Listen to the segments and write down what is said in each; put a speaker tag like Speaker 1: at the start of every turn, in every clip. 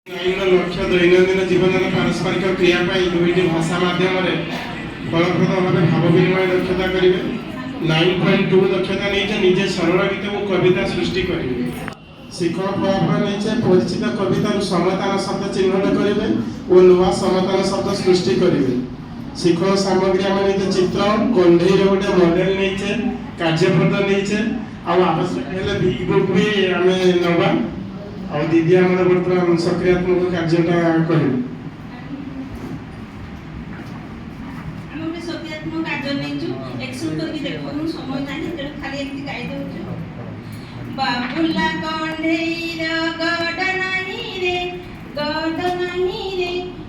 Speaker 1: लक्ष्य दैनन्दिन जीवन पारस्परिक क्रिया दुईट भाषा मध्यम फलप्रद भाव भाव विनिमय दक्षता करेंगे। 9.2 दक्षता नहीं निजे सरल गीत और कविता सृष्टि करेंगे। शिक्षण फलाफल नहीं परिचित कविता समाधान शब्द चिन्हट करेंगे और नुआ समाधान शब्द सृष्टि करेंगे। शिक्षण सामग्री आम नहीं चित्र कंधे गोटे मॉडल नहीं कार्यपद नहीं आवश्यक बिग बुक भी आम नवा और दीदी आम बर्तमान सक्रियात्मक कार्यटा करें
Speaker 2: सक्रियात्मक कार्य नहीं एक्शन करके देखो समय नहीं तेरे खाली एक गाई दउछु बाबुला कंढेईर गड नाही रे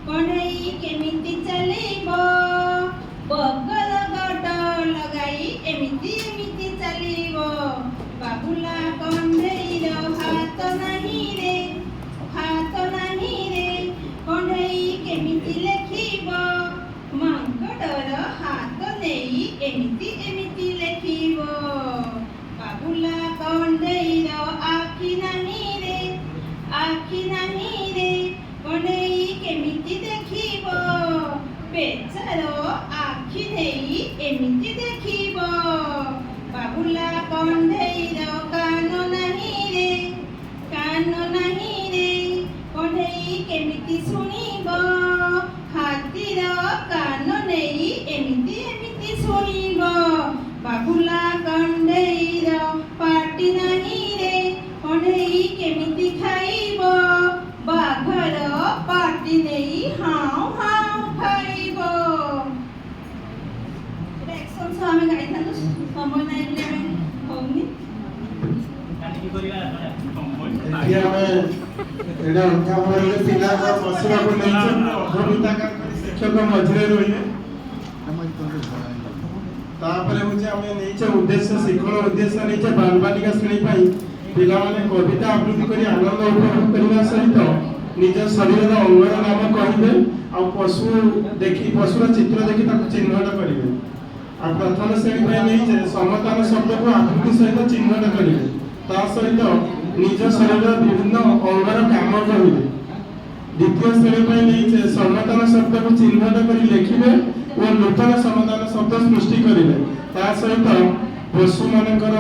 Speaker 2: कंढेई केमिति चलेबो बगल गड लगाई एमिति एमिति चलेबो बाबुला कंढेईर हाथ नहीं रे कंढेई केमिति लेखिबो मांकड़र हाथ नहीं एमिति एमिति लेखिबो बाबुला कंढेईर आखि नहीं रे कंढेई केमिति देखिबो बेचार आखि नहीं एमिति देखिबो बाबुला कंढेईर कान नहीं रे कंढेई केमिति सुनिबो हाथीर कान नहीं एमिति एमिति सुनिबो बाबुला कंढेईर पाटी नहीं रे कंढेई केमिति खाइबो बाघर पाटी नहीं हाउ हाउ खाइबो एक्शन सो हमें गाई थानु समय नाही बोले हमें होउनी
Speaker 1: काली की करिया एठी हमें एडा अंका भरे पिला का बसरा को नहीं अभ्रमिता कर शिक्षक मझरे रहिए तापरे होचे हमें नहीं उद्देश्य शिक्षण उद्देश्य नहीं बाल बालिका श्रेणी पाई पिला माने कविता आवृत्ति करी आनंद उपभोग करने सहित निज शरीर अंगर नाम कहिबे आ पशु देखि पशुर चित्र देखि ताको चिन्हट करिवे आ प्रथम श्रेणी पाई नहीं समतान शब्द को आवृत्ति सहित चिन्हट करिवे ता सहित निज शरीर विभिन्न अंगर काम करिवे। द्वितीय श्रेणी पाई नहीं समतान शब्द को चिन्हट करी लिखिबे और नूतन समाधान शब्द सृष्टि करेंगे ता सहित पशु मानकर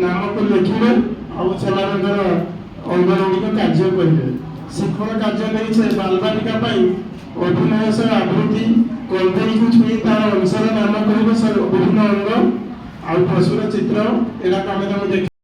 Speaker 1: नाम को लिखिबे और सेमानकर अंगरंगिक कार्य करेंगे। शिक्षण कार्य नहीं बाल बालिका अभिनय सह आवृत्ति कंधेई को छुई तार अंशर नाम करेंगे विभिन्न अंग और पशुर चित्र एरा आम देख